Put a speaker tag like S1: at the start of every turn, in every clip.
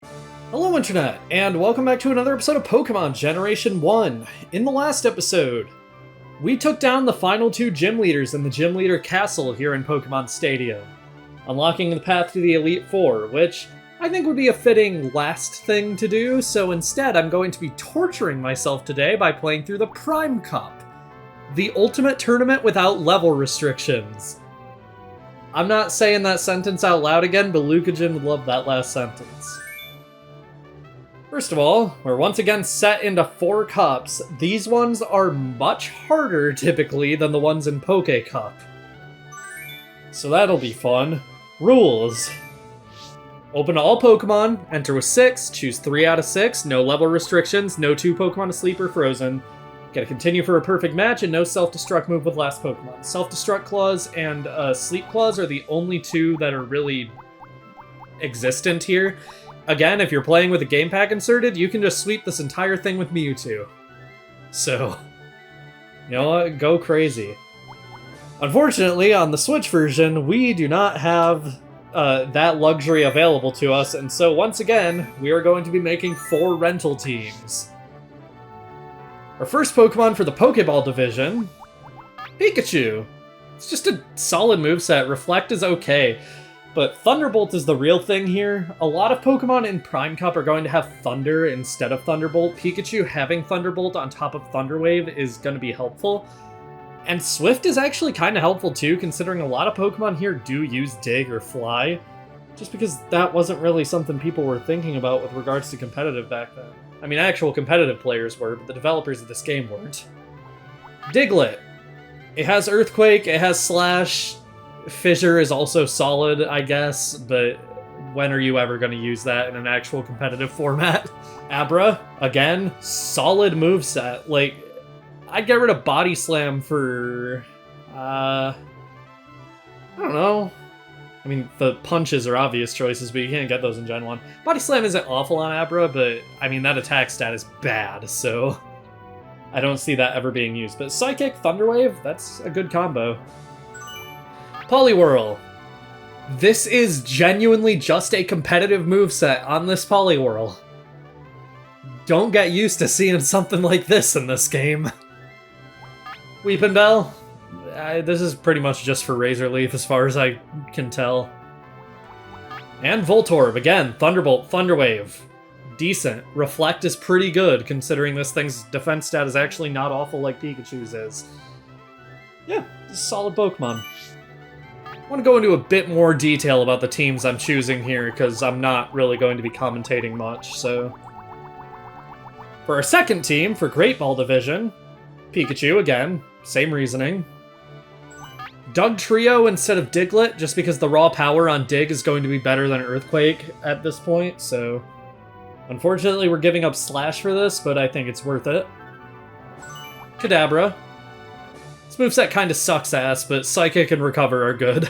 S1: Hello Internet, and welcome back to another episode of Pokemon Generation 1. In the last episode, we took down the final two gym leaders in the Gym Leader Castle here in Pokemon Stadium, unlocking the path to the Elite Four, which I think would be a fitting last thing to do, so instead I'm going to be torturing myself today by playing through the Prime Cup, the ultimate tournament without level restrictions. I'm not saying that sentence out loud again, but Lucajin would love that last sentence. First of all, we're once again set into 4 cups. These ones are much harder, typically, than the ones in Poke Cup. So that'll be fun. Rules. Open to all Pokemon, enter with 6, choose 3 out of 6, no level restrictions, no 2 Pokemon asleep or frozen. Gotta continue for a perfect match, and no self-destruct move with last Pokemon. Self-destruct clause and sleep clause are the only 2 that are really existent here. Again, if you're playing with a game pack inserted, you can just sweep this entire thing with Mewtwo. So, you know what? Go crazy. Unfortunately, on the Switch version, we do not have that luxury available to us, and so once again, we are going to be making 4 rental teams. Our first Pokemon for the Pokeball division, Pikachu. It's just a solid moveset. Reflect is okay. But Thunderbolt is the real thing here. A lot of Pokemon in Prime Cup are going to have Thunder instead of Thunderbolt. Pikachu having Thunderbolt on top of Thunderwave is going to be helpful. And Swift is actually kind of helpful too, considering a lot of Pokemon here do use Dig or Fly. Just because that wasn't really something people were thinking about with regards to competitive back then. I mean, actual competitive players were, but the developers of this game weren't. Diglett. It has Earthquake, it has Slash. Fissure is also solid, I guess, but when are you ever going to use that in an actual competitive format? Abra, again, solid moveset. Like, I'd get rid of Body Slam for... I don't know. I mean, the punches are obvious choices, but you can't get those in Gen 1. Body Slam isn't awful on Abra, but, I mean, that attack stat is bad, so... I don't see that ever being used. But Psychic, Thunderwave, that's a good combo. Poliwhirl. This is genuinely just a competitive moveset on this Poliwhirl. Don't get used to seeing something like this in this game. Weepinbell. This is pretty much just for Razor Leaf as far as I can tell. And Voltorb, again, Thunderbolt, Thunderwave. Decent. Reflect is pretty good, considering this thing's defense stat is actually not awful like Pikachu's is. Yeah, solid Pokemon. I want to go into a bit more detail about the teams I'm choosing here, because I'm not really going to be commentating much, so... For our second team, for Great Ball Division, Pikachu, again, same reasoning. Dugtrio instead of Diglett, just because the raw power on Dig is going to be better than Earthquake at this point, so... Unfortunately, we're giving up Slash for this, but I think it's worth it. Kadabra. This moveset kinda sucks ass, but Psychic and Recover are good.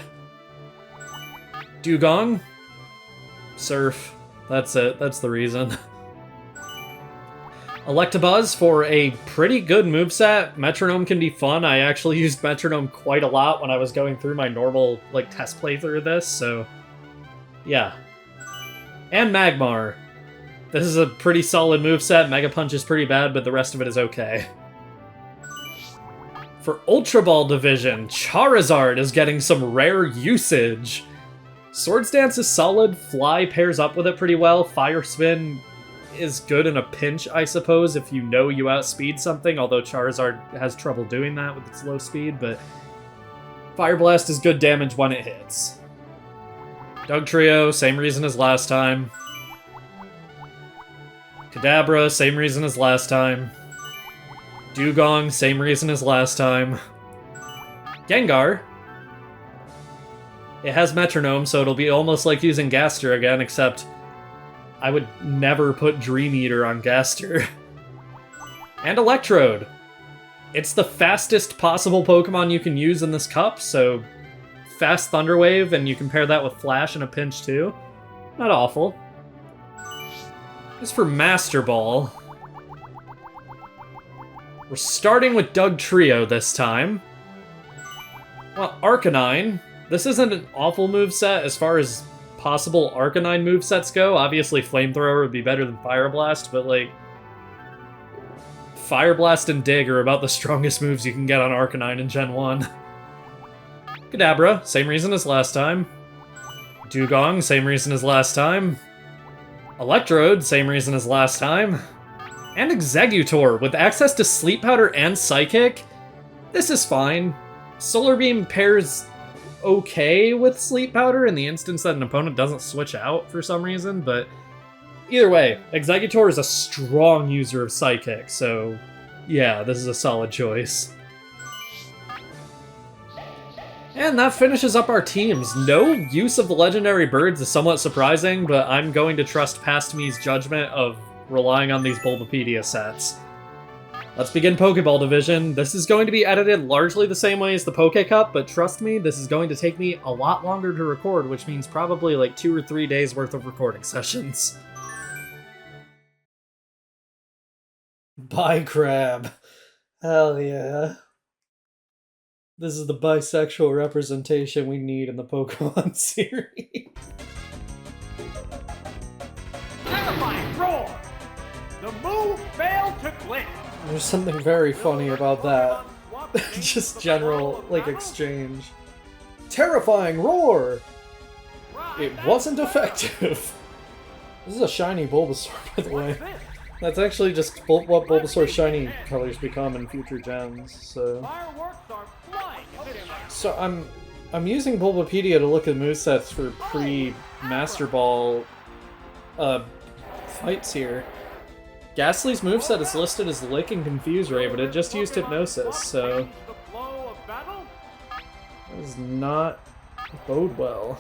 S1: Dugong. Surf. That's it. That's the reason. Electabuzz for a pretty good moveset. Metronome can be fun. I actually used Metronome quite a lot when I was going through my normal, like, test playthrough of this, so... Yeah. And Magmar. This is a pretty solid moveset. Mega Punch is pretty bad, but the rest of it is okay. For Ultra Ball Division, Charizard is getting some rare usage. Swords Dance is solid, Fly pairs up with it pretty well, Fire Spin is good in a pinch, I suppose, if you know you outspeed something, although Charizard has trouble doing that with its low speed, but Fire Blast is good damage when it hits. Dugtrio, same reason as last time. Kadabra, same reason as last time. Dugong, same reason as last time. Gengar. It has Metronome, so it'll be almost like using Gaster again, except I would never put Dream Eater on Gaster. And Electrode. It's the fastest possible Pokemon you can use in this cup, so fast Thunder Wave, and you can pair that with Flash in a pinch too. Not awful. As for Master Ball, we're starting with Dugtrio this time. Well, Arcanine. This isn't an awful moveset as far as possible Arcanine movesets go, obviously Flamethrower would be better than Fire Blast, but like Fire Blast and Dig are about the strongest moves you can get on Arcanine in Gen 1. Kadabra, same reason as last time. Dugong, same reason as last time. Electrode, same reason as last time. And Exeggutor, with access to Sleep Powder and Psychic. This is fine. Solar Beam pairs okay with Sleep Powder in the instance that an opponent doesn't switch out for some reason, but either way, Exeggutor is a strong user of Psychic, so yeah, this is a solid choice. And that finishes up our teams. No use of the legendary birds is somewhat surprising, but I'm going to trust Past Me's judgment of relying on these Bulbapedia sets. Let's begin Pokeball Division. This is going to be edited largely the same way as the Poke Cup, but trust me, this is going to take me a lot longer to record, which means probably like 2 or 3 days worth of recording sessions. Bye, Crab. Hell yeah. This is the bisexual representation we need in the Pokemon series.
S2: Terrifying roar! The move failed to click.
S1: There's something very funny about that. Just general, like, exchange. Terrifying roar! It wasn't effective. This is a shiny Bulbasaur, by the way. That's actually just what Bulbasaur's shiny colors become in future gens, so... So I'm using Bulbapedia to look at movesets for pre-Master Ball fights here. Ghastly's moveset is listed as Lick and Confuse Ray, but it just used Hypnosis, so that does not bode well.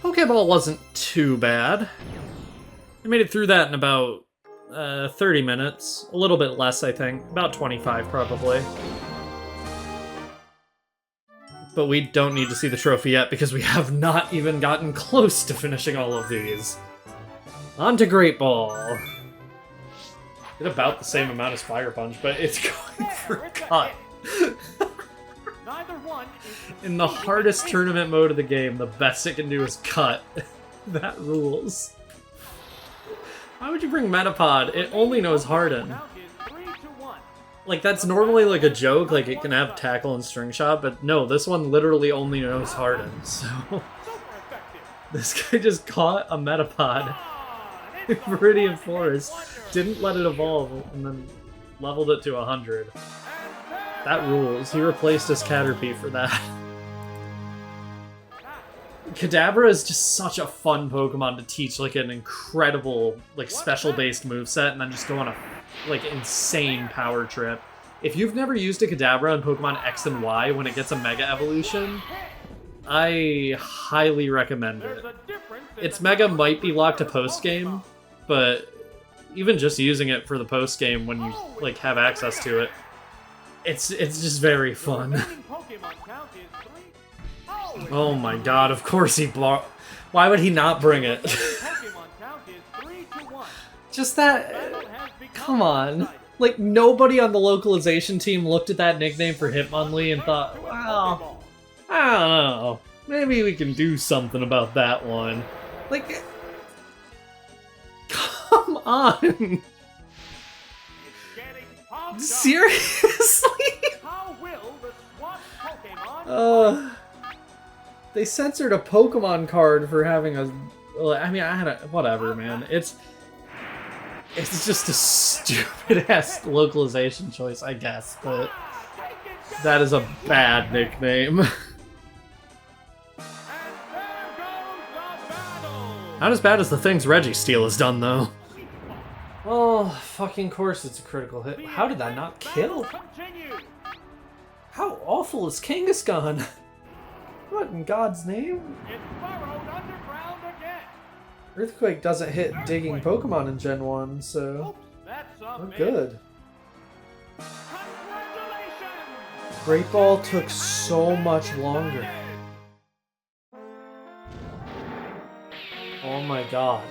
S1: Pokeball wasn't too bad. I made it through that in about 30 minutes. A little bit less, I think. About 25, probably. But we don't need to see the trophy yet, because we have not even gotten close to finishing all of these. On to Great Ball. Did about the same amount as Fire Punch, but it's going for Cut. In the hardest tournament mode of the game, the best it can do is Cut. That rules. Why would you bring Metapod? It only knows Harden. Like, that's normally like a joke, like it can have Tackle and String Shot, but no, this one literally only knows Harden, so... This guy just caught a Metapod in Viridian Forest, didn't let it evolve, and then leveled it to 100. That rules. He replaced his Caterpie for that. Kadabra is just such a fun Pokemon to teach like an incredible, like, special-based moveset, and then just go on a like insane power trip. If you've never used a Kadabra in Pokemon X and Y when it gets a Mega Evolution, I highly recommend it. Its Mega might be locked to post-game, but even just using it for the post-game when you like have access to it, it's just very fun. Oh my god, of course he brought... Why would he not bring it? Just that... Come on. Like, nobody on the localization team looked at that nickname for Hitmonlee and thought, well, I don't know, maybe we can do something about that one. Like, come on! Seriously? They censored a Pokemon card for having a... I mean, I had a... Whatever, man. It's just a stupid-ass localization choice, I guess, but... That is a bad nickname. Not as bad as the things Registeel has done, though. Oh, fucking course it's a critical hit. How did that not kill? How awful is Kangaskhan? What in God's name? Earthquake doesn't hit digging Pokemon in Gen 1, so... Oh, good. Great Ball took so much longer. Oh my god.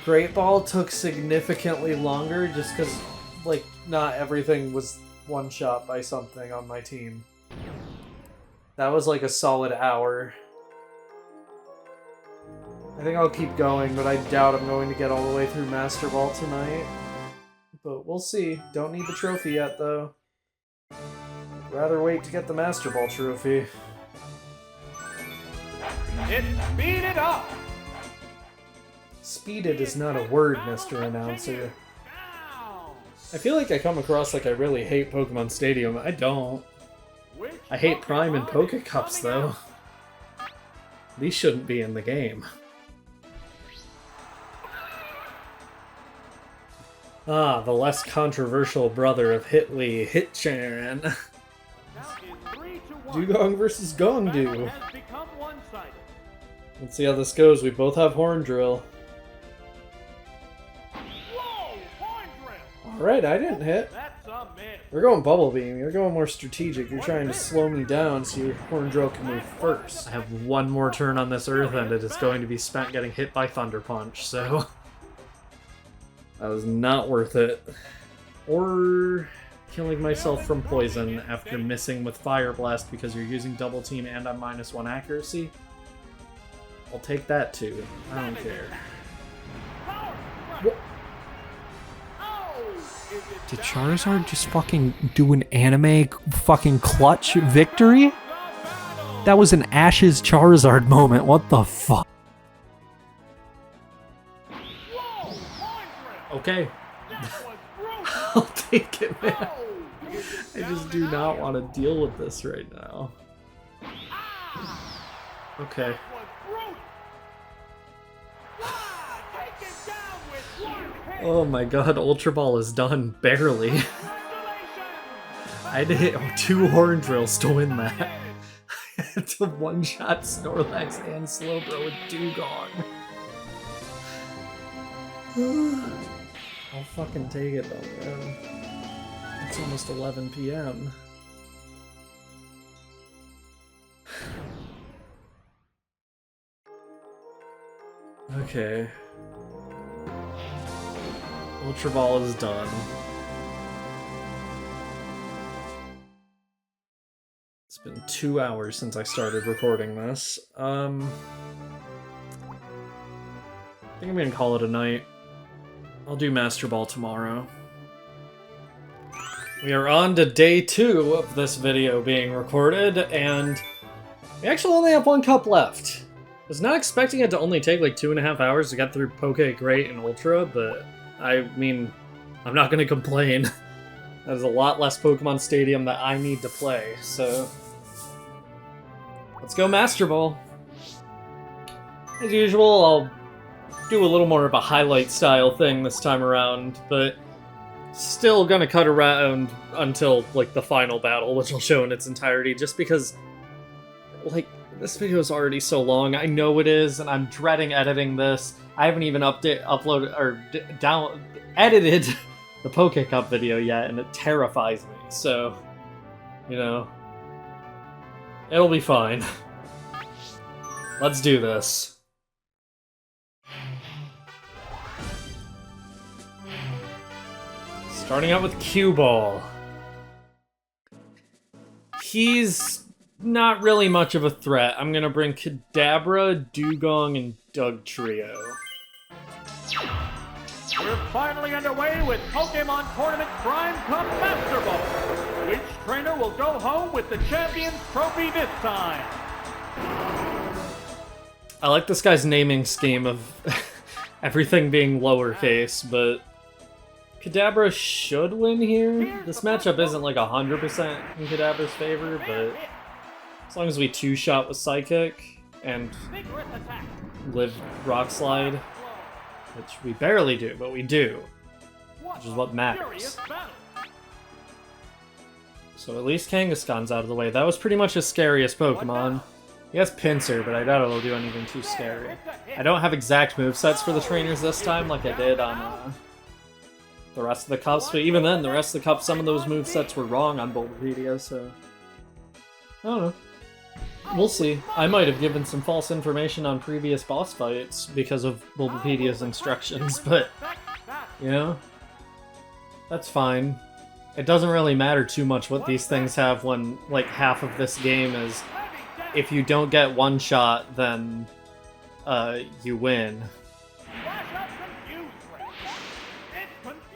S1: Great Ball took significantly longer just because, like, not everything was one-shot by something on my team. That was like a solid hour. I think I'll keep going, but I doubt I'm going to get all the way through Master Ball tonight. But we'll see. Don't need the trophy yet, though. Rather wait to get the Master Ball trophy.
S2: Speed it up!
S1: Speeded is not a word, Mr. Announcer. I feel like I come across like I really hate Pokemon Stadium. I don't. I hate Prime and Poke Cups, though. These shouldn't be in the game. Ah, the less controversial brother of Hitley, Hitchan. Dugong versus Gongdu. Let's see how this goes. We both have Horn Drill. Alright, I didn't hit. We're going Bubble Beam. You're going more strategic. You're trying to slow me down so your Horn Drill can move first. I have one more turn on this Earth and it is going to be spent getting hit by Thunder Punch, so... that was not worth it. Or killing myself from poison after missing with Fire Blast because you're using Double Team and I'm -1 accuracy. I'll take that too. I don't care. What? Did Charizard just fucking do an anime fucking clutch victory? That was an Ash's Charizard moment. What the fuck? Okay. I'll take it, man. I just do not want to deal with this right now. Okay. Oh my god, Ultra Ball is done. Barely. I had to hit 2 Horn Drills to win that. I had to one-shot Snorlax and Slowbro with Dugong. I'll fucking take it though, man. It's almost 11 p.m. Okay. Ultra Ball is done. It's been 2 hours since I started recording this. I think I'm gonna call it a night. I'll do Master Ball tomorrow. We are on to day 2 of this video being recorded, and we actually only have 1 cup left. I was not expecting it to only take like 2.5 hours to get through Poke, Great, and Ultra, but I mean, I'm not gonna complain. That is a lot less Pokemon Stadium that I need to play, so... let's go Master Ball. As usual, I'll do a little more of a highlight style thing this time around, but still gonna cut around until like the final battle, which I'll show in its entirety, just because like this video is already so long. I know it is, and I'm dreading editing this. I haven't even uploaded or edited the Poke Cup video yet, and it terrifies me. So, you know, it'll be fine. Let's do this. Starting out with Q-Ball. He's not really much of a threat. I'm gonna bring Kadabra, Dugong, and Dugtrio.
S2: We're finally underway with Pokemon Tournament Prime Cup Master Ball. Which trainer will go home with the Champions Trophy this time?
S1: I like this guy's naming scheme of everything being lowercase, but Kadabra should win here. This matchup isn't like 100% in Kadabra's favor, but as long as we 2-shot with Psychic and live Rock Slide, which we barely do, but we do, which is what matters. So at least Kangaskhan's out of the way. That was pretty much his scariest Pokemon. He has Pinsir, but I doubt it'll do anything too scary. I don't have exact movesets for the trainers this time like I did on the rest of the cups, but even then, the rest of the cups, some of those movesets were wrong on Bulbapedia, so... I don't know. We'll see. I might have given some false information on previous boss fights because of Bulbapedia's instructions, but, you know, that's fine. It doesn't really matter too much what these things have when, like, half of this game is if you don't get one shot, then you win.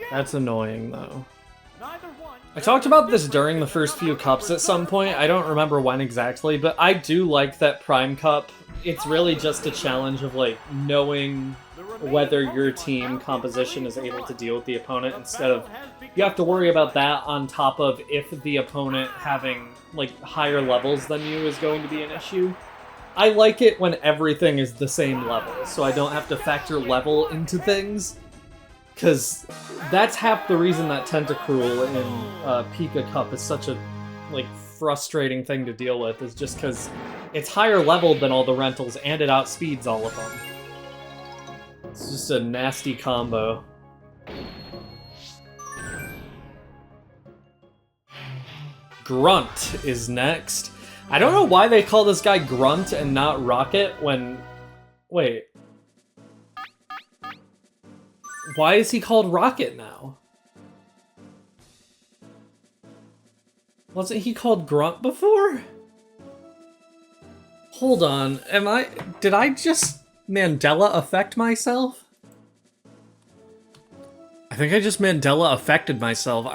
S1: That's annoying, though. I talked about this during the first few cups at some point. I don't remember when exactly, but I do like that Prime Cup. It's really just a challenge of, like, knowing whether your team composition is able to deal with the opponent instead of... You have to worry about that on top of if the opponent having, like, higher levels than you is going to be an issue. I like it when everything is the same level, so I don't have to factor level into things. Because that's half the reason that Tentacruel in Pika Cup is such a, like, frustrating thing to deal with, is just because it's higher leveled than all the rentals and it outspeeds all of them. It's just a nasty combo. Grunt is next. I don't know why they call this guy Grunt and not Rocket when... Wait. Why is he called Rocket now? Wasn't he called Grunt before? Hold on, did I just Mandela affect myself? I think I just Mandela affected myself.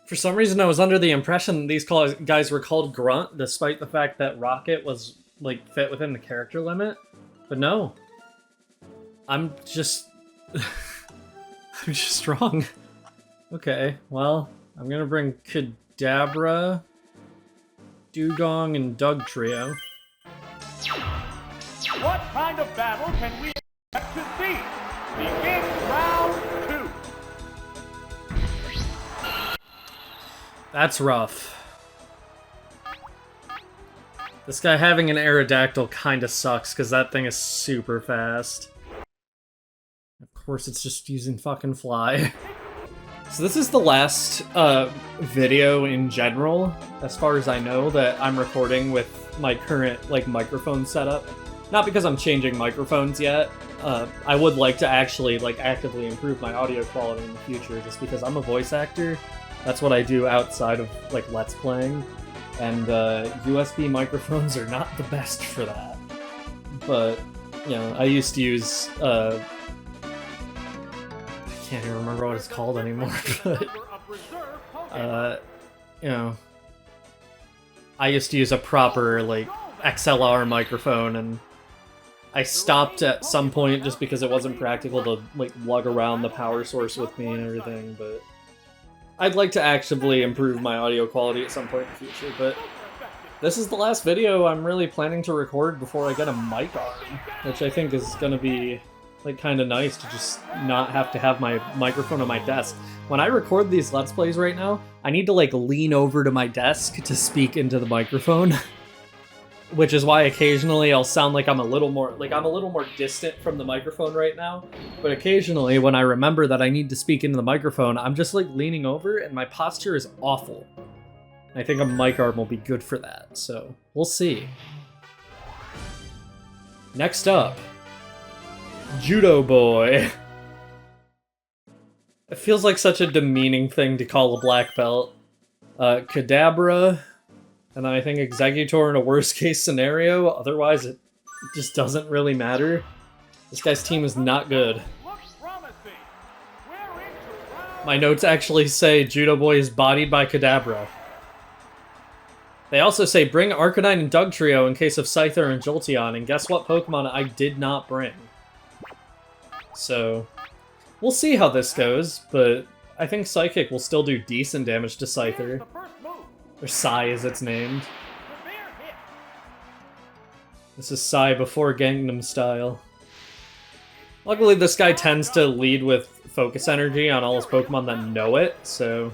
S1: For some reason I was under the impression these guys were called Grunt, despite the fact that Rocket was, like, fit within the character limit. But no. I'm just wrong. Okay, well, I'm gonna bring Kadabra, Dugong, and Dugtrio.
S2: What kind of battle can we expect to see? Begin round 2.
S1: That's rough. This guy having an Aerodactyl kinda sucks, because that thing is super fast. Of course, it's just using fucking Fly. So this is the last video in general, as far as I know, that I'm recording with my current, like, microphone setup. Not because I'm changing microphones yet. I would like to actually, like, actively improve my audio quality in the future, just because I'm a voice actor. That's what I do outside of, like, Let's Playing. And USB microphones are not the best for that. But, you know, I used to use... I can't even remember what it's called anymore, but, you know, I used to use a proper, like, XLR microphone, and I stopped at some point just because it wasn't practical to, like, lug around the power source with me and everything, but I'd like to actively improve my audio quality at some point in the future, but this is the last video I'm really planning to record before I get a mic arm, which I think is gonna be, like, kind of nice to just not have to have my microphone on my desk. When I record these Let's Plays right now, I need to, like, lean over to my desk to speak into the microphone. Which is why occasionally I'll sound like I'm a little more distant from the microphone right now. But occasionally, when I remember that I need to speak into the microphone, I'm just, like, leaning over, and my posture is awful. I think a mic arm will be good for that, so we'll see. Next up, Judo Boy. It feels like such a demeaning thing to call a black belt. Kadabra, and I think Executor in a worst case scenario, otherwise it just doesn't really matter. This guy's team is not good. My notes actually say Judo Boy is bodied by Kadabra. They also say bring Arcanine and Dugtrio in case of Scyther and Jolteon, and guess what Pokemon I did not bring? So, we'll see how this goes, but I think Psychic will still do decent damage to Scyther. Or Psy as it's named. This is Psy before Gangnam Style. Luckily this guy tends to lead with Focus Energy on all his Pokemon that know it, so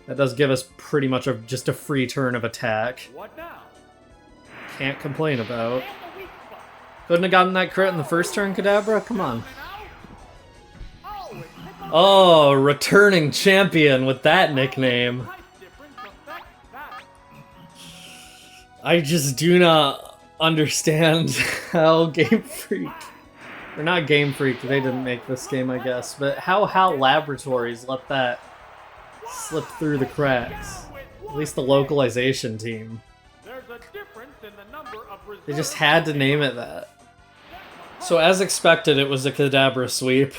S1: that does give us pretty much just a free turn of attack. Can't complain about. Couldn't have gotten that crit in the first turn, Kadabra? Come on. Oh, returning champion with that nickname. I just do not understand how Game Freak, or not Game Freak, they didn't make this game, I guess, but how HAL Laboratories let that slip through the cracks. At least the localization team.
S2: There's a difference
S1: They just had to name it that. So as expected, it was a Kadabra sweep.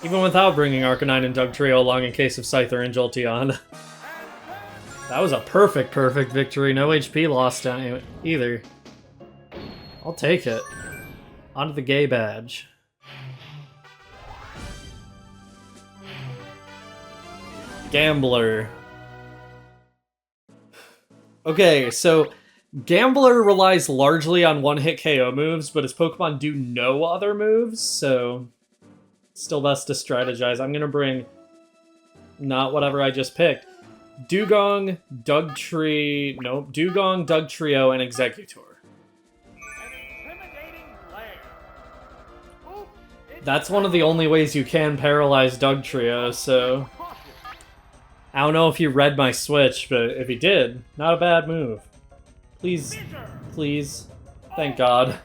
S1: Even without bringing Arcanine and Dugtrio along in case of Scyther and Jolteon. That was a perfect victory. No HP lost on either. I'll take it. Onto the gay badge. Gambler. Okay, so Gambler relies largely on one-hit KO moves, but his Pokemon do no other moves, so still best to strategize. I'm gonna bring not whatever I just picked. Dugong, Dugtrio, and Exeggutor. That's one of the only ways you can paralyze Dugtrio, so I don't know if you read my switch, but if he did, not a bad move. Please, please, thank God.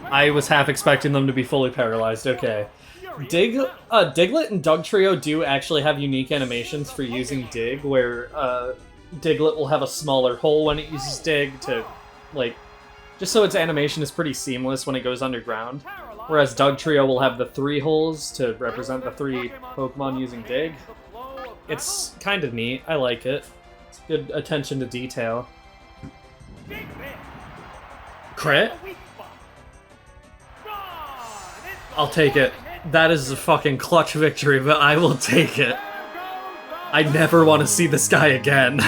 S1: I was half expecting them to be fully paralyzed, okay. Diglett and Dugtrio do actually have unique animations for using Dig, where Diglett will have a smaller hole when it uses Dig to, like, just so its animation is pretty seamless when it goes underground. Whereas Dugtrio will have the 3 holes to represent the 3 Pokemon using Dig. It's kind of neat, I like it. It's good attention to detail. Crit? I'll take it. That is a fucking clutch victory, but I will take it. I never want to see this guy again.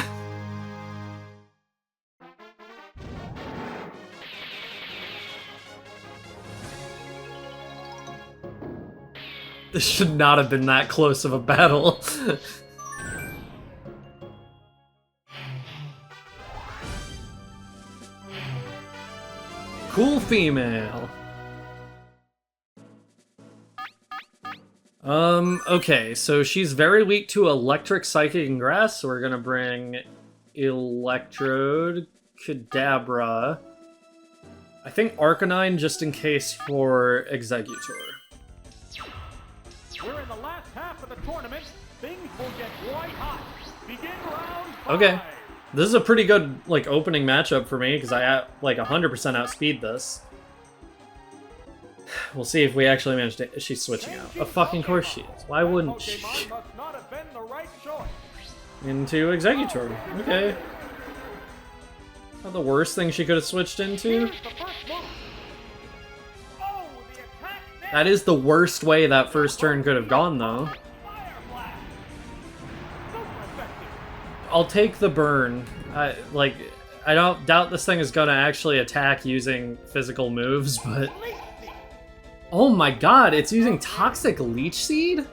S1: This should not have been that close of a battle. Cool female. Okay, so she's very weak to Electric, Psychic, and Grass, so we're gonna bring Electrode, Kadabra. I think Arcanine just in case for Exeggutor.
S2: We're in the last half of the tournament. Things will get quite hot. Begin round 5.
S1: Okay. This is a pretty good, like, opening matchup for me, because I, like, 100% outspeed this. We'll see if we actually manage to... She's switching out. Of fucking course she is. Why wouldn't she? Into Exeggutor. Okay. Not the worst thing she could have switched into. That is the worst way that first turn could have gone, though. I'll take the burn. I don't doubt this thing is gonna actually attack using physical moves, but... Oh my god, it's using Toxic Leech Seed?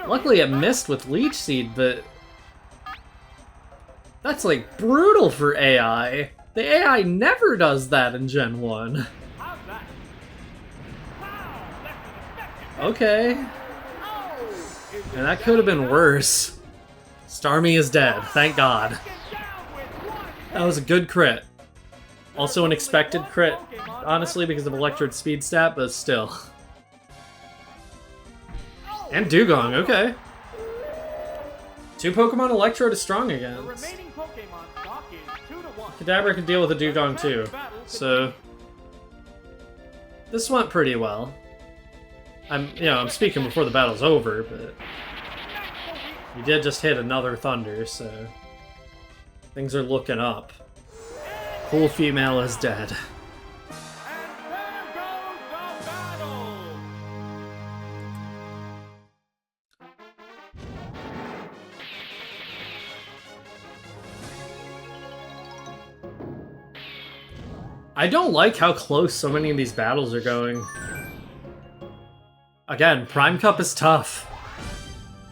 S1: Luckily it missed with Leech Seed, but... That's, like, brutal for AI. The AI never does that in Gen 1. Okay. And that could have been worse. Starmie is dead, thank God. That was a good crit. Also an expected crit, honestly, because of Electrode speed stat, but still. And Dugong, okay. 2 Pokemon Electrode is strong against. Kadabra can deal with a Dugong too, so... This went pretty well. I'm speaking before the battle's over, but... You did just hit another Thunder, so... Things are looking up. Cool female is dead. I don't like how close so many of these battles are going. Again, Prime Cup is tough.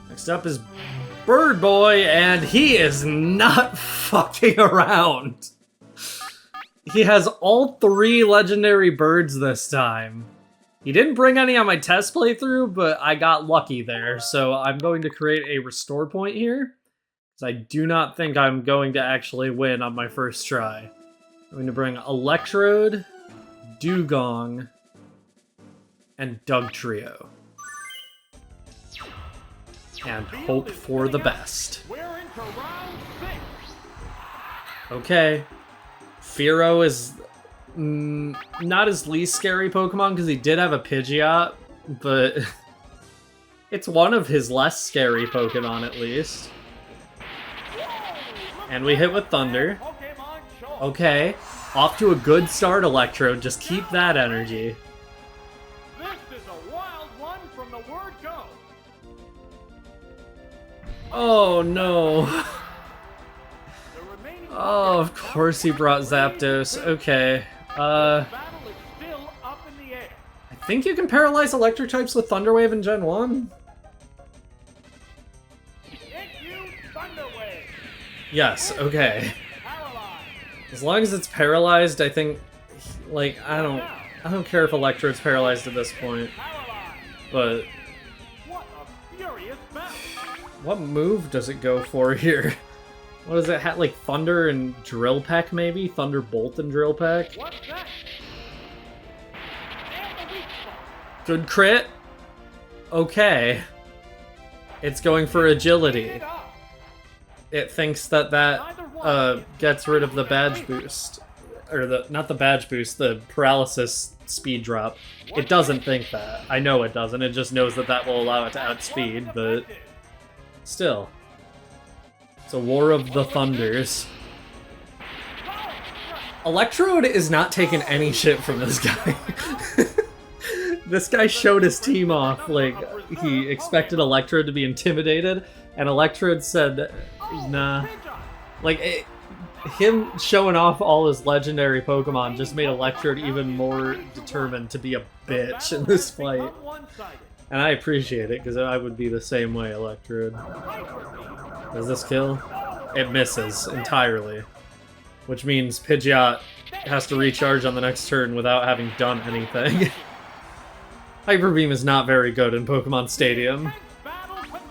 S1: Next up is Bird Boy, and he is not fucking around. He has all 3 legendary birds this time. He didn't bring any on my test playthrough, but I got lucky there, so I'm going to create a restore point here, because I do not think I'm going to actually win on my first try. I'm going to bring Electrode, Dugong, and Dugtrio. And hope for the best.
S2: We're into round
S1: Okay. Fearow is not his least scary Pokemon because he did have a Pidgeot, but it's one of his less scary Pokemon at least. And we hit with Thunder. Okay. Off to a good start, Electrode. Just keep that energy.
S2: This is a wild one from the word go.
S1: Oh no. Oh, of course he brought Zapdos. Okay. I think you can paralyze electric types with Thunder Wave in Gen 1. Yes, okay. As long as it's paralyzed, I think, like, I don't care if Electrode's paralyzed at this point. But what move does it go for here? What does it have? Like Thunder and Drill Peck, maybe? Thunderbolt and Drill Peck? Good crit. Okay. It's going for agility. It thinks that gets rid of the badge boost. Or not the badge boost, the paralysis speed drop. It doesn't think that. I know it doesn't. It just knows that that will allow it to outspeed, but still. It's a war of the thunders. Electrode is not taking any shit from this guy. This guy showed his team off, like, he expected Electrode to be intimidated, and Electrode said, nah. Like, him showing off all his legendary Pokemon just made Electrode even more determined to be a bitch in this fight. And I appreciate it, because I would be the same way, Electrode. Does this kill? It misses entirely. Which means Pidgeot has to recharge on the next turn without having done anything. Hyper Beam is not very good in Pokemon Stadium.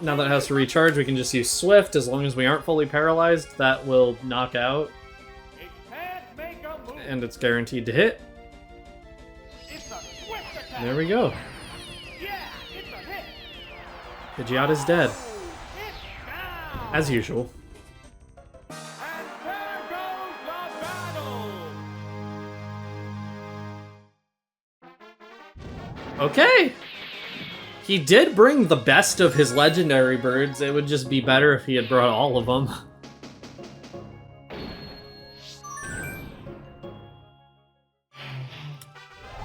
S1: Now that it has to recharge, we can just use Swift. As long as we aren't fully paralyzed, that will knock out. And it's guaranteed to hit. There we go. Pidgeot is dead. As usual. Okay! He did bring the best of his legendary birds. It would just be better if he had brought all of them.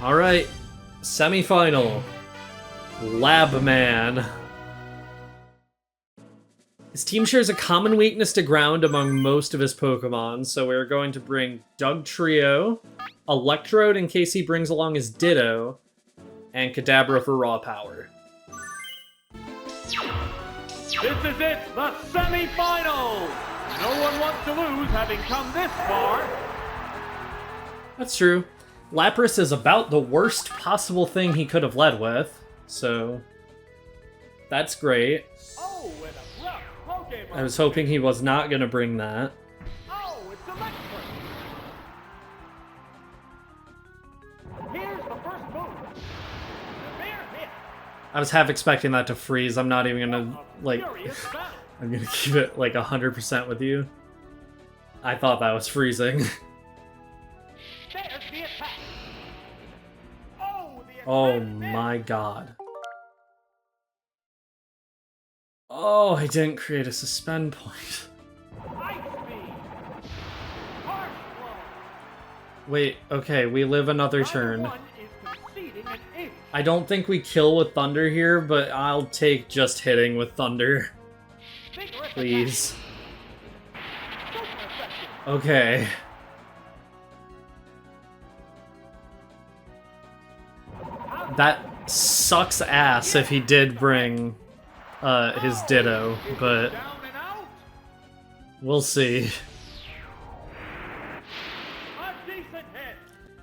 S1: Alright. Semi-final. Labman. His team shares a common weakness to ground among most of his Pokemon, so we're going to bring Dugtrio, Electrode in case he brings along his Ditto, and Kadabra for raw power.
S2: This is it, the semi-finals! No one wants to lose having come this far.
S1: That's true. Lapras is about the worst possible thing he could have led with, so that's great.
S2: Oh, and a rough Pokemon.
S1: I was hoping he was not going to bring that.
S2: Oh, it's electric. Here's the first move.
S1: I was half expecting that to freeze. I'm not even gonna, like, I'm gonna keep it, like, 100% with you. I thought that was freezing. Oh my god. Oh, I didn't create a suspend point. Wait, okay, we live another turn. I don't think we kill with Thunder here, but I'll take just hitting with Thunder. Please. Okay. That sucks ass if he did bring his Ditto, but we'll see.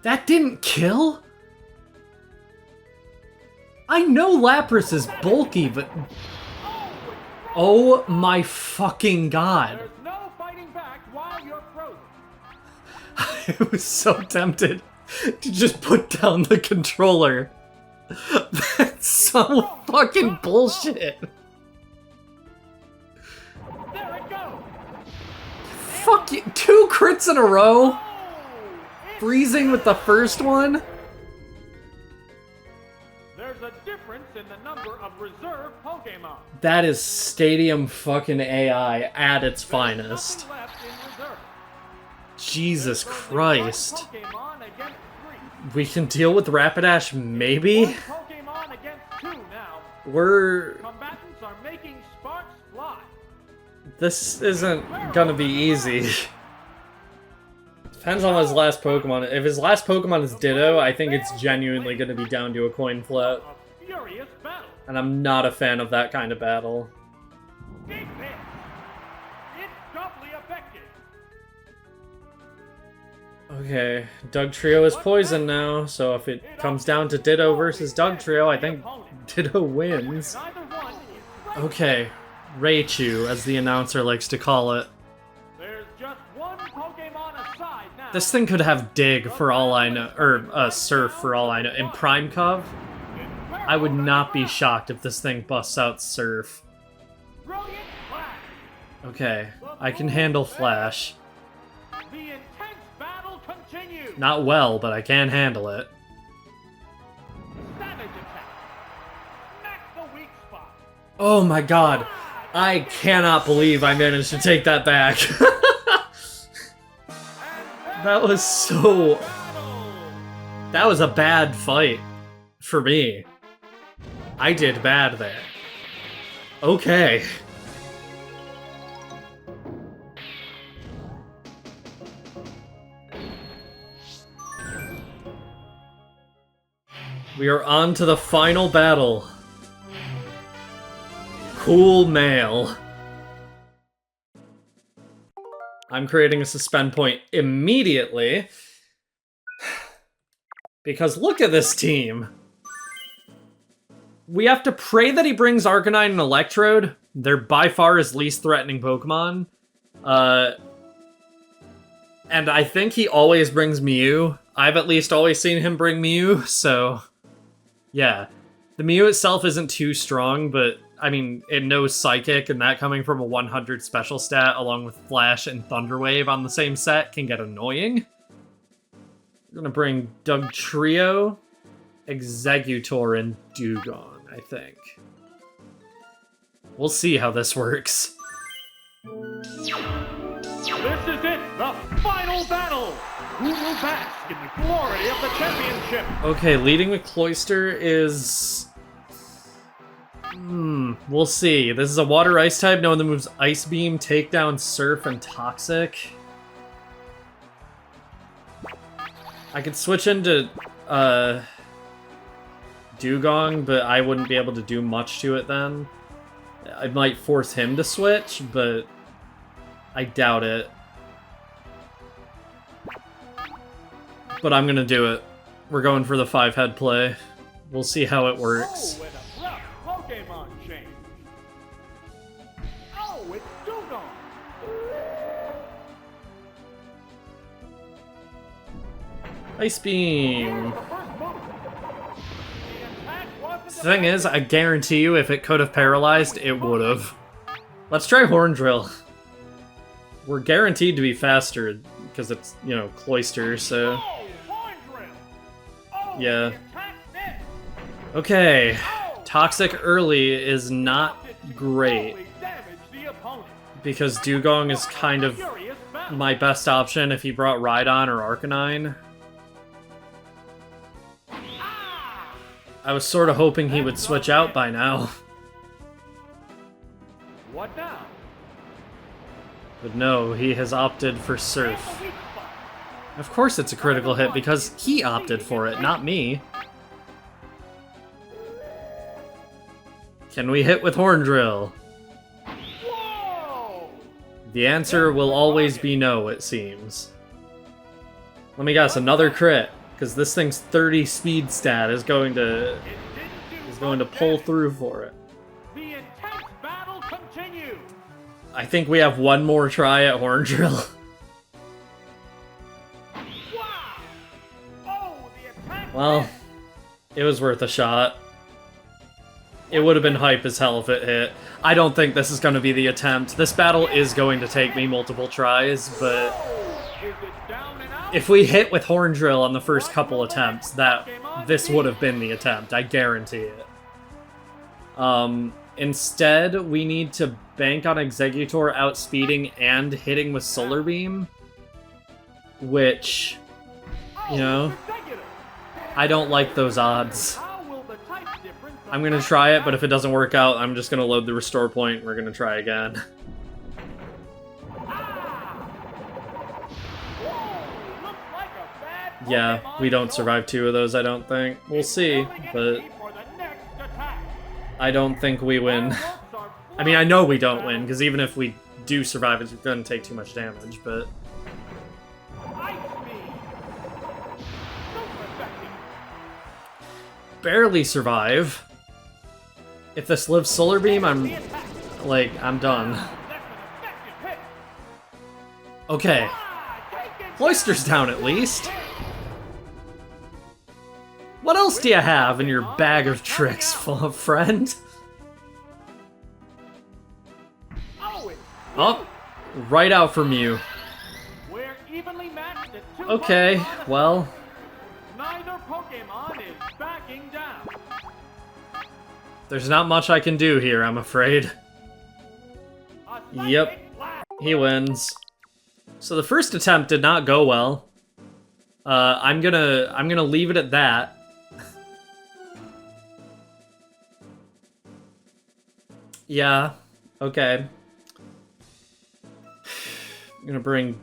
S1: That didn't kill? I know Lapras is bulky, but... Oh my fucking god.
S2: There's no fighting back while you're frozen.
S1: I was so tempted to just put down the controller. That's so fucking bullshit.
S2: There it goes.
S1: Fuck you. 2 critical crits in a row?
S2: Oh,
S1: Freezing with the first one?
S2: there's a difference in the number of reserve Pokemon.
S1: That is Stadium fucking AI at its finest.
S2: Nothing left in reserve.
S1: Jesus
S2: There's only
S1: Christ.
S2: one Pokemon against 3.
S1: We can deal with Rapidash, maybe?
S2: One Pokemon against 2 now.
S1: We're...
S2: Combatants are making sparks fly.
S1: This isn't gonna be easy. Depends on his last Pokemon. If his last Pokemon is Ditto, I think it's genuinely gonna be down to a coin flip.
S2: A furious battle.
S1: And I'm not a fan of that kind of battle.
S2: Big hit. It's doubly effective.
S1: Okay, Dugtrio is poisoned now, so if it comes down to Ditto versus Dugtrio, I think Ditto wins.
S2: Neither one is right.
S1: Okay, Raichu, as the announcer likes to call it.
S2: There's just one Pokemon aside now.
S1: This thing could have Dig for all I know, or Surf for all I know. In Prime Cov, I would not be shocked if this thing busts out Surf.
S2: Brilliant flash.
S1: Okay, I can handle Flash.
S2: The intense battle continues.
S1: Not well, but I can handle it.
S2: Savage attack. Smack the weak spot.
S1: Oh my god, I cannot believe I managed to take that back. That was so... That was a bad fight for me. I did bad there. Okay. We are on to the final battle. Cool Mail. I'm creating a suspend point immediately. Because look at this team. We have to pray that he brings Arcanine and Electrode. They're by far his least threatening Pokemon. And I think he always brings Mew. I've at least always seen him bring Mew, so... Yeah. The Mew itself isn't too strong, but, I mean, it knows Psychic, and that coming from a 100 special stat along with Flash and Thunder Wave on the same set can get annoying. We're gonna bring Dugtrio, Exeggutor, and Dugong, I think. We'll see how this works.
S2: This is it, the final battle. Who will bask in the glory of the championship?
S1: Okay, leading with Cloyster is... we'll see. This is a Water Ice type, knowing the moves Ice Beam, Takedown, Surf, and Toxic. I could switch into Dugong, but I wouldn't be able to do much to it then. I might force him to switch, but I doubt it. But I'm gonna do it. We're going for the 5-head play. We'll see how it works.
S2: Oh, with a rough Pokemon change. Oh, it's Dugong.
S1: Ice Beam.
S2: The first move. The attack wasn't
S1: The thing is, I guarantee you if it could have paralyzed, it would have. Let's try Horn Drill. We're guaranteed to be faster because it's, you know, Cloyster, so...
S2: Oh, Horn Drill. Oh,
S1: Yeah.
S2: the attack missed.
S1: Okay.
S2: Oh,
S1: Toxic early is not great
S2: totally damaged the opponent.
S1: because Dugong is kind of
S2: Furious battle.
S1: my best option if he brought Rhydon or Arcanine.
S2: Ah!
S1: I was sort of hoping he would switch out by now.
S2: What now?
S1: But no, he has opted for Surf.
S2: And the weak spot.
S1: Of course it's a critical hit because he opted for it, not me. Can we hit with Horn Drill?
S2: Whoa!
S1: The answer will always be no, it seems. Let me guess, another crit, because this thing's 30 speed stat is going to
S2: It didn't do much
S1: pull
S2: damage.
S1: through for it.
S2: The intense battle continues.
S1: I think we have one more try at Horn Drill.
S2: Wow! Oh, the attack.
S1: Well,
S2: missed.
S1: it was worth a shot. It would have been hype as hell if it hit. I don't think this is going to be the attempt. This battle is going to take me multiple tries, but
S2: Is it down and out?
S1: If we hit with Horn Drill on the first couple attempts, this would have been the attempt. I guarantee it. Instead, we need to bank on Exeggutor outspeeding and hitting with Solar Beam. Which, you know, I don't like those odds. I'm gonna try it, but if it doesn't work out, I'm just gonna load the restore point and we're gonna try again. Yeah, we don't survive 2 of those, I don't think. We'll see, but I don't think we win. I mean, I know we don't win, because even if we do survive, it's gonna take too much damage, but... Barely survive. If this lives Solar Beam, I'm done. Okay. Cloister's down at least. What else do you have in your bag of tricks, friend? Oh, right out for Mew. Okay, well...
S2: Neither Pokemon is backing down.
S1: There's not much I can do here, I'm afraid. Yep, he wins. So the first attempt did not go well. I'm gonna leave it at that. Yeah, okay. I'm gonna bring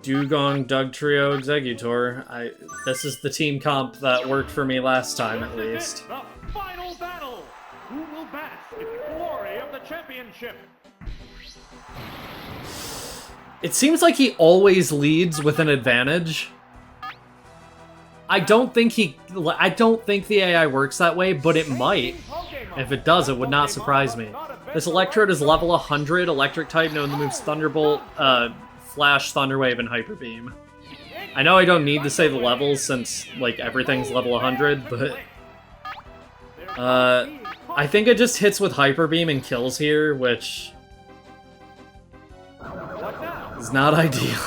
S1: Dugong, Dugtrio, Exeggutor. This is the team comp that worked for me last time, at least.
S2: The final battle. Who will bask in the glory of the championship?
S1: It seems like he always leads with an advantage. I don't think the AI works that way, but it might. If it does, it would not surprise me. This Electrode is level 100, electric type, known to moves Thunderbolt, Flash, Thunder Wave, and Hyper Beam. I know I don't need to say the levels since, like, everything's level 100, but... I think it just hits with Hyper Beam and kills here, which... is not ideal.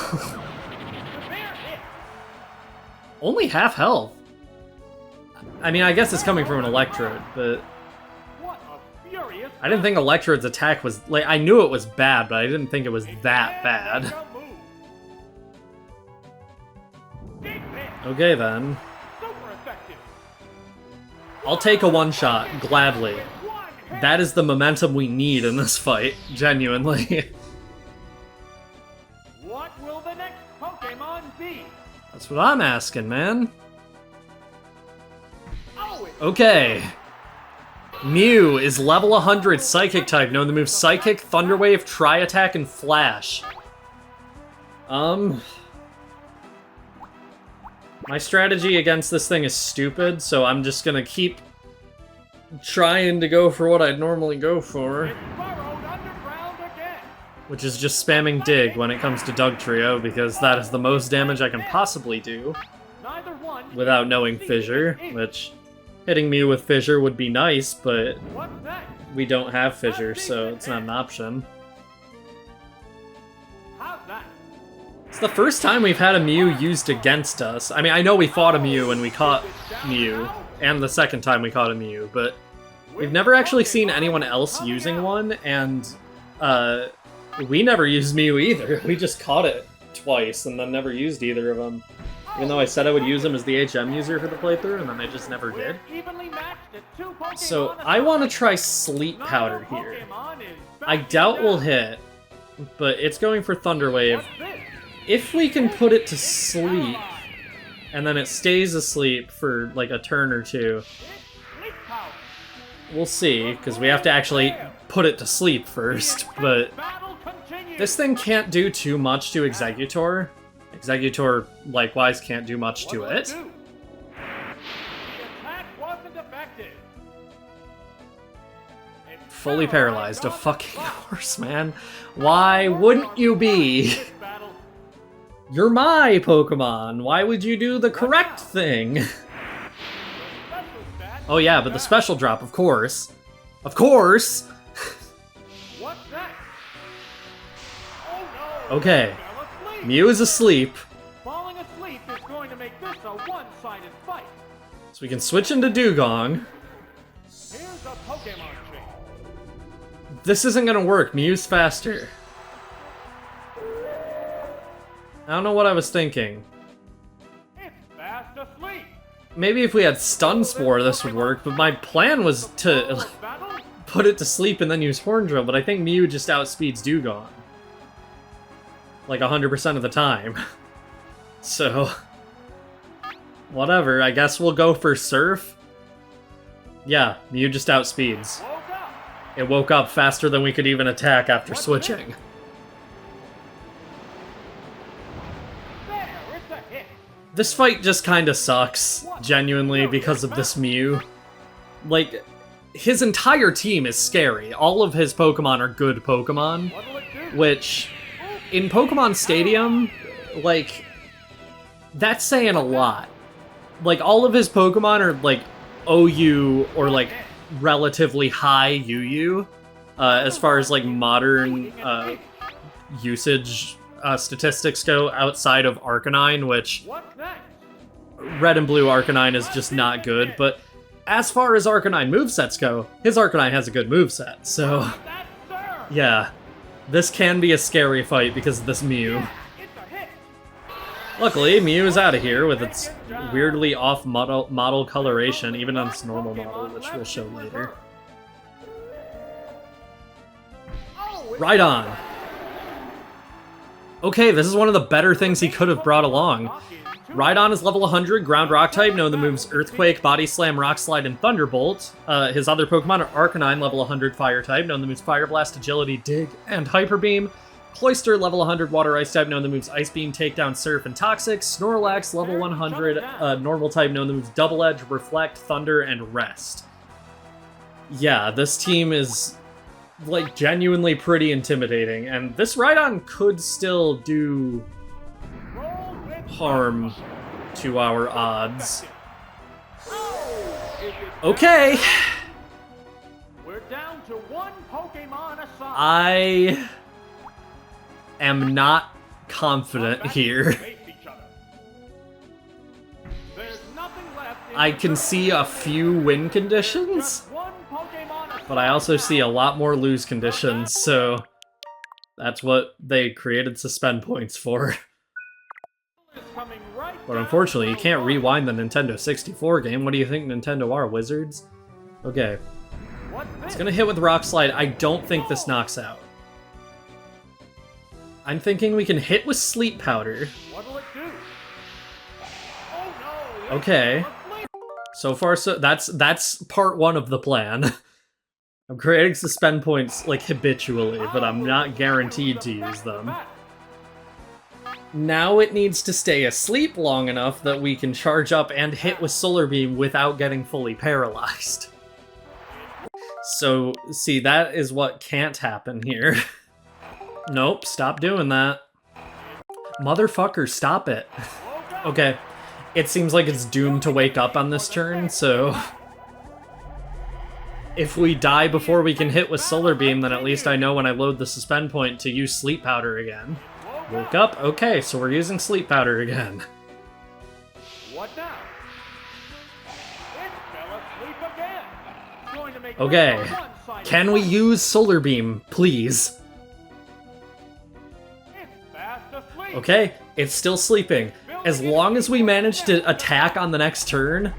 S1: Only half health. I mean, I guess it's coming from an Electrode, but... I didn't think Electrode's attack was... like, I knew it was bad, but I didn't think it was that bad. Okay, then. I'll take a one-shot, gladly. That is the momentum we need in this fight, genuinely.
S2: What will the next Pokemon be?
S1: That's what I'm asking, man. Okay. Mew is level 100 Psychic type, known to move Psychic, Thunder Wave, Tri-Attack, and Flash. My strategy against this thing is stupid, so I'm just gonna keep trying to go for what I'd normally go for. Which is just spamming Dig when it comes to Dugtrio, because that is the most damage I can possibly do. Without knowing Fissure, which... hitting Mew with Fissure would be nice, but we don't have Fissure, so it's not an option. It's the first time we've had a Mew used against us. I mean, I know we fought a Mew and we caught Mew, and the second time we caught a Mew, but we've never actually seen anyone else using one, and we never used Mew either. We just caught it twice and then never used either of them. Even though I said I would use him as the HM user for the playthrough, and then I just never did. So, I want to try Sleep Powder here. I doubt we'll hit, but it's going for Thunder Wave. If we can put it to sleep, and then it stays asleep for like a turn or two, we'll see, because we have to actually put it to sleep first, but this thing can't do too much to Exeggutor. Exeggutor, likewise, can't do much to it. Fully paralyzed. A fucking horse, man. Why wouldn't you be? You're my Pokemon. Why would you do the correct thing? Oh yeah, but the special drop, of course. Of course! Okay. Mew is asleep.
S2: one-sided fight.
S1: So we can switch into Dugong.
S2: Here's a Pokemon chain.
S1: This isn't gonna work. Mew's faster. I don't know what I was thinking.
S2: It's fast asleep.
S1: Maybe if we had Stun Spore, this would work, but my plan was to
S2: Battle?
S1: put it to sleep and then use Horn Drill, but I think Mew just outspeeds Dugong. Like 100% of the time. So, whatever, I guess we'll go for Surf. Yeah, Mew just outspeeds.
S2: Woke up.
S1: It woke up faster than we could even attack after switching.
S2: There, it's a hit.
S1: This fight just kinda sucks, genuinely, because of this Mew. Like, his entire team is scary. All of his Pokemon are good Pokemon,
S2: What'll it do?
S1: which, in Pokemon Stadium, like, that's saying a lot. Like, all of his Pokemon are, like, OU or, like, relatively high UU, as far as, like, modern usage statistics go outside of Arcanine, which
S2: What's next?
S1: Red and Blue Arcanine is just not good, but as far as Arcanine movesets go, his Arcanine has a good moveset, so
S2: That's Surf.
S1: yeah. This can be a scary fight because of this Mew.
S2: It's a hit.
S1: Luckily, Mew is out of here with its weirdly off model coloration, even on its normal model, which we'll show later.
S2: Oh, it's
S1: Right on. Okay, this is one of the better things he could have brought along. Rhydon is level 100, Ground Rock type, knowing the moves Earthquake, Body Slam, Rock Slide, and Thunderbolt. His other Pokemon are Arcanine, level 100, Fire type, knowing the moves Fire Blast, Agility, Dig, and Hyper Beam. Cloyster, level 100, Water Ice type, knowing the moves Ice Beam, Takedown, Surf, and Toxic. Snorlax, level 100, Normal type, knowing the moves Double Edge, Reflect, Thunder, and Rest. Yeah, this team is, like, genuinely pretty intimidating, and this Rhydon could still do
S2: roll with
S1: harm to our odds.
S2: Oh, is it
S1: Okay,
S2: We're down to one Pokemon aside.
S1: I am not confident here.
S2: Face each other. There's nothing left in
S1: I
S2: the
S1: can
S2: dirt.
S1: see a few win conditions,
S2: Just one Pokemon aside
S1: but I also
S2: now.
S1: see a lot more lose conditions, so that's what they created suspend points for.
S2: Is coming right
S1: But
S2: down
S1: unfortunately, you
S2: to
S1: can't
S2: one.
S1: rewind the Nintendo 64 game. What do you think Nintendo are, wizards? Okay,
S2: What's this?
S1: it's gonna hit with Rock Slide. I don't think this knocks out. I'm thinking we can hit with Sleep Powder.
S2: What'll it do? Oh no! it's
S1: Okay.
S2: asleep.
S1: So far, so that's part one of the plan. I'm creating suspend points, like, habitually, but I'm not guaranteed to use them. Now it needs to stay asleep long enough that we can charge up and hit with Solar Beam without getting fully paralyzed. So, see, that is what can't happen here. Nope, stop doing that. Motherfucker, stop it. Okay, it seems like it's doomed to wake up on this turn, so if we die before we can hit with Solar Beam, then at least I know when I load the suspend point to use Sleep Powder again. Woke up? Okay, so we're using Sleep Powder again.
S2: What now? It fell asleep again. Going to make
S1: Okay,
S2: this a one-sided
S1: can we
S2: fight.
S1: use Solar Beam, please?
S2: It's fast asleep.
S1: Okay, it's still sleeping. As long as we manage to attack on the next turn,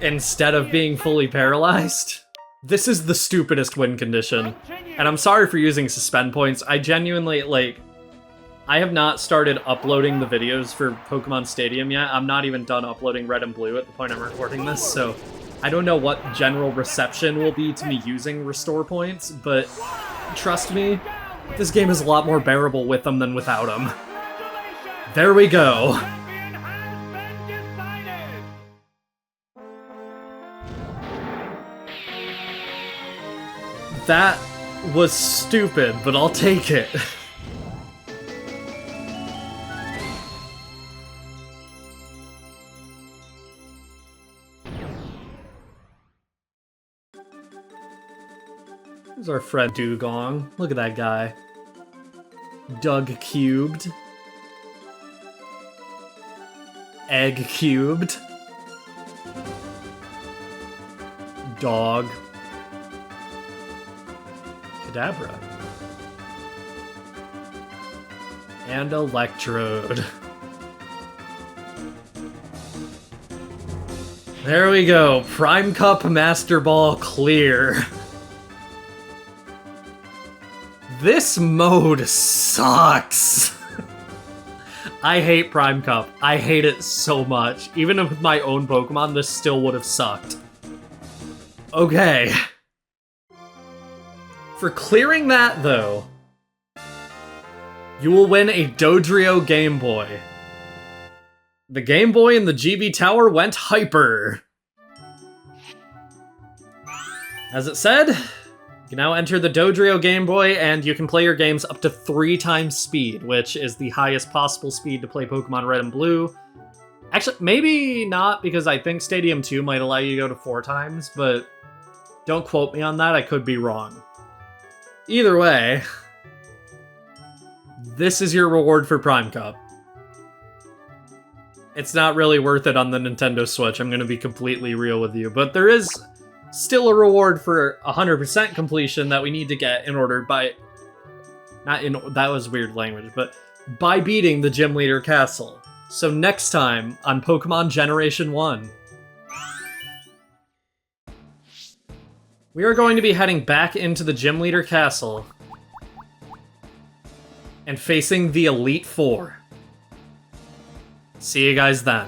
S1: instead of being fully paralyzed, this is the stupidest win condition.
S2: Continue.
S1: And I'm sorry for using suspend points. I genuinely, like, I have not started uploading the videos for Pokemon Stadium yet. I'm not even done uploading Red and Blue at the point I'm recording this, so I don't know what general reception will be to me using restore points, but trust me, this game is a lot more bearable with them than without them.
S2: Congratulations!
S1: There we go.
S2: Champion has been decided.
S1: That was stupid, but I'll take it. There's our friend Dugong. Look at that guy. Doug cubed. Egg cubed. Dog. Kadabra. And Electrode. There we go. Prime Cup Master Ball clear. This mode sucks. I hate Prime Cup. I hate it so much. Even with my own Pokemon, this still would have sucked. Okay. For clearing that, though, you will win a Dodrio Game Boy. The Game Boy in the GB Tower went hyper. As it said, you can now enter the Dodrio Game Boy, and you can play your games up to 3 times speed, which is the highest possible speed to play Pokemon Red and Blue. Actually, maybe not, because I think Stadium 2 might allow you to go to 4 times, but don't quote me on that, I could be wrong. Either way, this is your reward for Prime Cup. It's not really worth it on the Nintendo Switch, I'm gonna be completely real with you, but there is still a reward for 100% completion that we need to get in order by... that was weird language, but by beating the Gym Leader Castle. So next time on Pokemon Generation 1, we are going to be heading back into the Gym Leader Castle and facing the Elite Four. See you guys then.